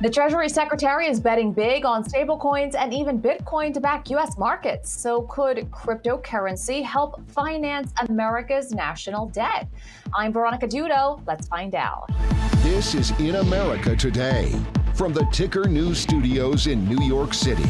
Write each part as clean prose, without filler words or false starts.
The Treasury Secretary is betting big on stablecoins and even Bitcoin to back U.S. markets. So, could cryptocurrency help finance America's national debt? I'm Veronica Dudo. Let's find out. This is In America Today from the Ticker News Studios in New York City.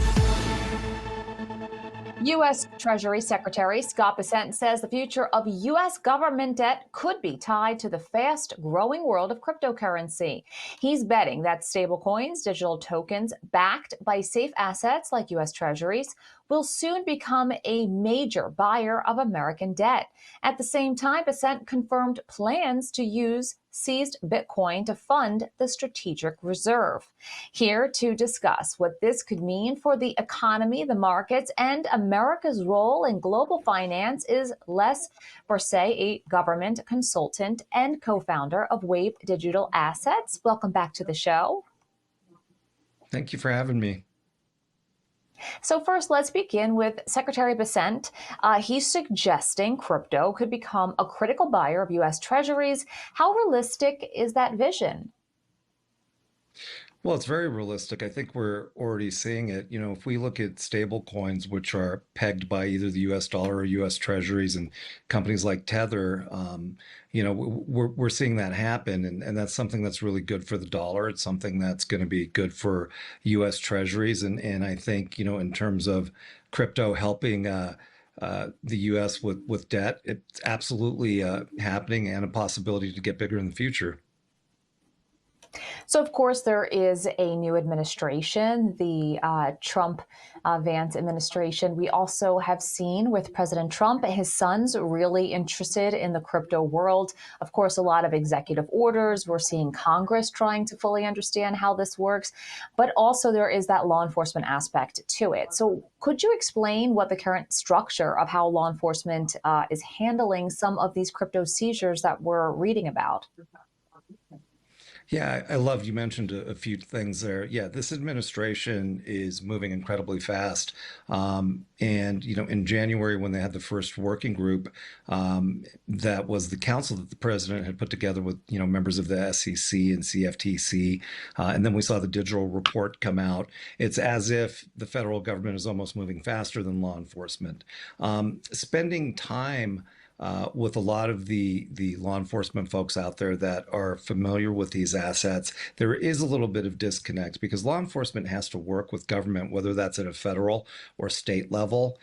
U.S. Treasury Secretary Scott Bessent says the future of U.S. government debt could be tied to the fast-growing world of cryptocurrency. He's betting that stablecoins, digital tokens backed by safe assets like U.S. Treasuries, will soon become a major buyer of American debt. At the same time, Bessent confirmed plans to use seized Bitcoin to fund the strategic reserve. Here to discuss what this could mean for the economy, the markets, and America's role in global finance is Les Bourset, a government consultant and co-founder of Wave Digital Assets. Welcome back to the show. Thank you for having me. So first, let's begin with Secretary Bessent. He's suggesting crypto could become a critical buyer of U.S. Treasuries. How realistic is that vision? Well, it's very realistic. I think we're already seeing it. If we look at stable coins, which are pegged by either the US dollar or US treasuries and companies like Tether, we're seeing that happen. And that's something that's really good for the dollar. It's something that's going to be good for US treasuries. And I think, in terms of crypto helping the US with debt, it's absolutely happening and a possibility to get bigger in the future. So, of course, there is a new administration, the Trump-Vance administration. We also have seen with President Trump, his sons really interested in the crypto world. Of course, a lot of executive orders. We're seeing Congress trying to fully understand how this works. But also there is that law enforcement aspect to it. So could you explain what the current structure of how law enforcement is handling some of these crypto seizures that we're reading about? Yeah, I love you mentioned a few things there. Yeah, this administration is moving incredibly fast. In January, when they had the first working group, that was the council that the president had put together with, members of the SEC and CFTC. And then we saw the digital report come out. It's as if the federal government is almost moving faster than law enforcement. Spending time with a lot of the law enforcement folks out there that are familiar with these assets, there is a little bit of disconnect because law enforcement has to work with government, whether that's at a federal or state level.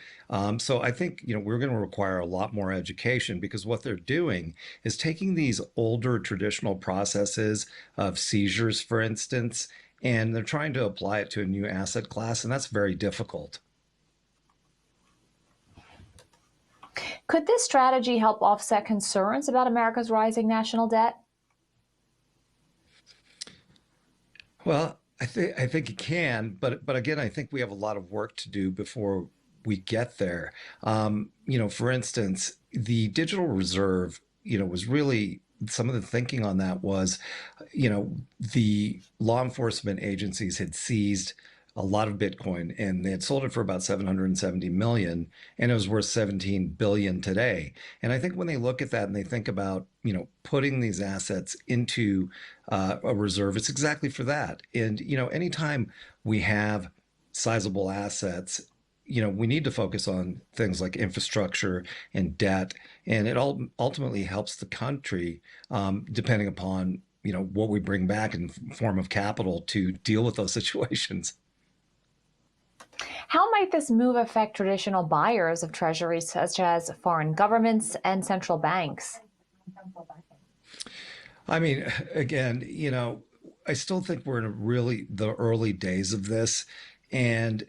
So I think, we're going to require a lot more education because what they're doing is taking these older traditional processes of seizures, for instance, and they're trying to apply it to a new asset class, and that's very difficult. Could this strategy help offset concerns about America's rising national debt? Well, I think it can, but again, I think we have a lot of work to do before we get there. For instance, the digital reserve, was really some of the thinking on that was, the law enforcement agencies had seized a lot of Bitcoin and they had sold it for about 770 million and it was worth 17 billion today. And I think when they look at that and they think about, putting these assets into a reserve, it's exactly for that. And, anytime we have sizable assets, we need to focus on things like infrastructure and debt. And it all ultimately helps the country, depending upon, what we bring back in form of capital to deal with those situations. How might this move affect traditional buyers of treasuries, such as foreign governments and central banks? I mean, again, I still think we're in really the early days of this. And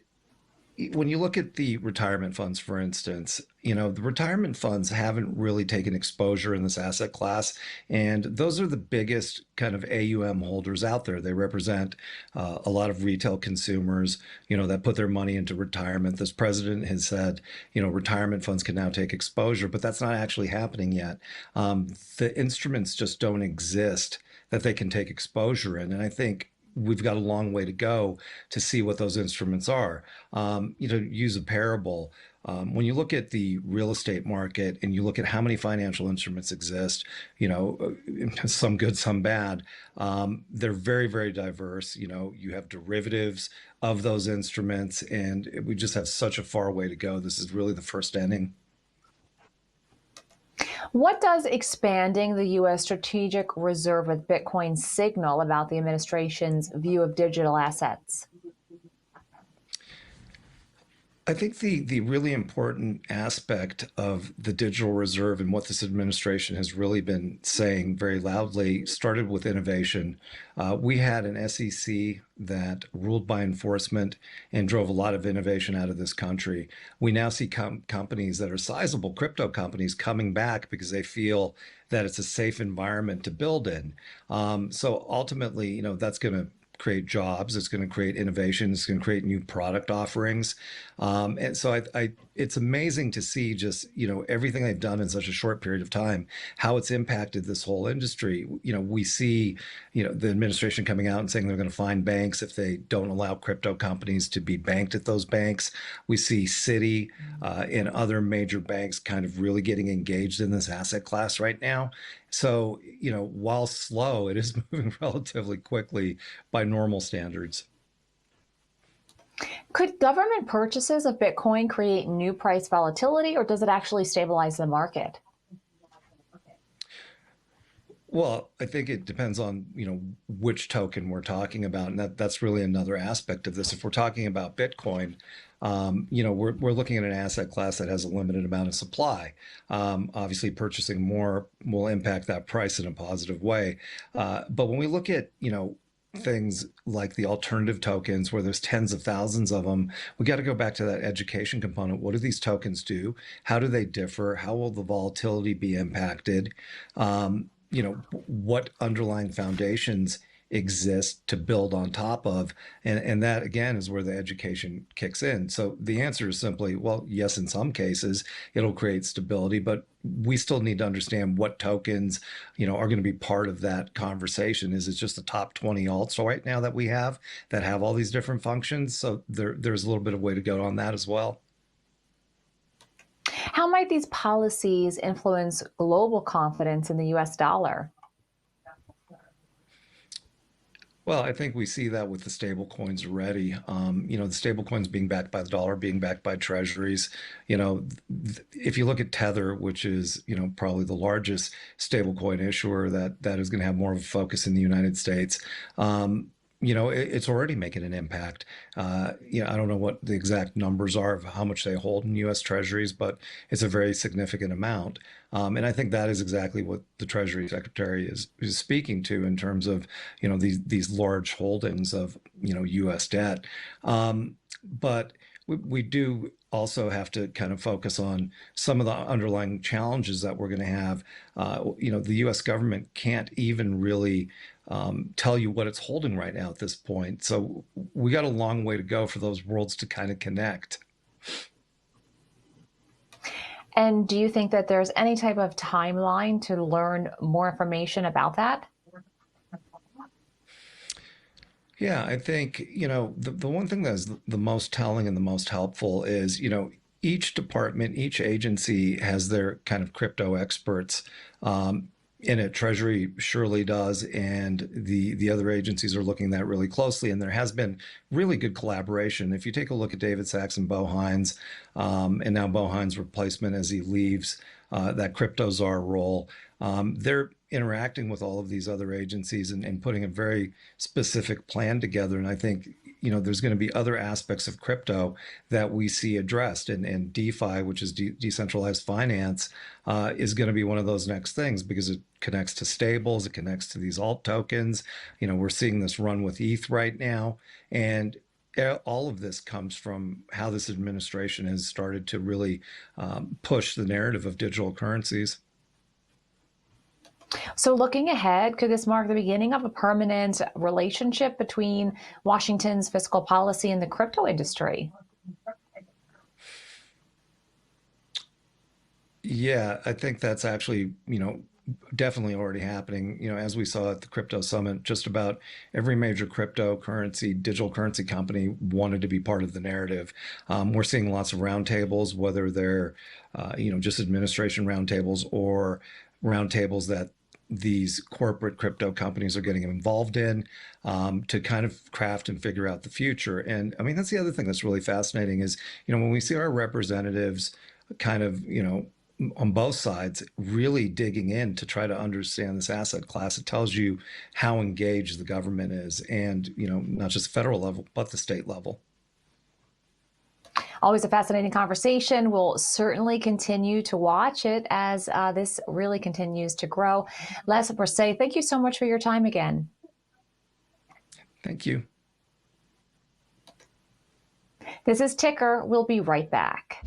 when you look at the retirement funds, for instance, the retirement funds haven't really taken exposure in this asset class. And those are the biggest kind of AUM holders out there. They represent a lot of retail consumers, that put their money into retirement. This president has said, retirement funds can now take exposure, but that's not actually happening yet. The instruments just don't exist that they can take exposure in. And I think we've got a long way to go to see what those instruments are. Use a parable. When you look at the real estate market and you look at how many financial instruments exist, some good, some bad, they're very, very diverse. You have derivatives of those instruments, and we just have such a far way to go. This is really the first inning. What does expanding the U.S. strategic reserve with Bitcoin signal about the administration's view of digital assets? I think the really important aspect of the digital reserve and what this administration has really been saying very loudly started with innovation. We had an SEC that ruled by enforcement and drove a lot of innovation out of this country. We now see companies that are sizable crypto companies coming back because they feel that it's a safe environment to build in. So ultimately, that's going to create jobs. It's going to create innovation. It's going to create new product offerings. And so it's amazing to see just, everything they've done in such a short period of time, how it's impacted this whole industry. We see, the administration coming out and saying they're going to fine banks if they don't allow crypto companies to be banked at those banks. We see Citi and other major banks kind of really getting engaged in this asset class right now. So, while slow, it is moving relatively quickly by normal standards. Could government purchases of Bitcoin create new price volatility, or does it actually stabilize the market? Well, I think it depends on, which token we're talking about. And that's really another aspect of this. If we're talking about Bitcoin, we're looking at an asset class that has a limited amount of supply. Obviously, purchasing more will impact that price in a positive way. But when we look at, things like the alternative tokens where there's tens of thousands of them, we got to go back to that education component. What do these tokens do? How do they differ? How will the volatility be impacted? What underlying foundations exist to build on top of? And that, again, is where the education kicks in. So the answer is simply, well, yes, in some cases, it'll create stability, but we still need to understand what tokens, are going to be part of that conversation. Is it just the top 20 alts right now that we have that have all these different functions? So there's a little bit of way to go on that as well. How might these policies influence global confidence in the U.S. dollar? Well, I think we see that with the stable coins already. The stable coins being backed by the dollar, being backed by treasuries. If you look at Tether, which is, probably the largest stable coin issuer that is going to have more of a focus in the United States, it's already making an impact. I don't know what the exact numbers are of how much they hold in U.S. treasuries, but it's a very significant amount. And I think that is exactly what the Treasury Secretary is speaking to in terms of, these large holdings of, U.S. debt. But we do also have to kind of focus on some of the underlying challenges that we're going to have. The U.S. government can't even really tell you what it's holding right now at this point. So we got a long way to go for those worlds to kind of connect. And do you think that there's any type of timeline to learn more information about that? Yeah, I think, the one thing that is the most telling and the most helpful is, each department, each agency has their kind of crypto experts. In it, Treasury surely does, and the other agencies are looking at that really closely. And there has been really good collaboration. If you take a look at David Sachs and Bo Hines, and now Bo Hines' replacement as he leaves that crypto czar role, they're interacting with all of these other agencies and putting a very specific plan together. And I think, there's going to be other aspects of crypto that we see addressed. And DeFi, which is decentralized finance, is going to be one of those next things because it connects to stables, it connects to these alt tokens. We're seeing this run with ETH right now. And all of this comes from how this administration has started to really push the narrative of digital currencies. So looking ahead, could this mark the beginning of a permanent relationship between Washington's fiscal policy and the crypto industry? Yeah, I think that's actually, definitely already happening. As we saw at the crypto summit, just about every major cryptocurrency, digital currency company wanted to be part of the narrative. We're seeing lots of roundtables, whether they're, just administration roundtables or roundtables that these corporate crypto companies are getting involved in, to kind of craft and figure out the future. And I mean, that's the other thing that's really fascinating is, when we see our representatives kind of, on both sides really digging in to try to understand this asset class, it tells you how engaged the government is, and, not just the federal level, but the state level. Always a fascinating conversation. We'll certainly continue to watch it as this really continues to grow. Les Brisset, thank you so much for your time again. Thank you. This is Ticker. We'll be right back.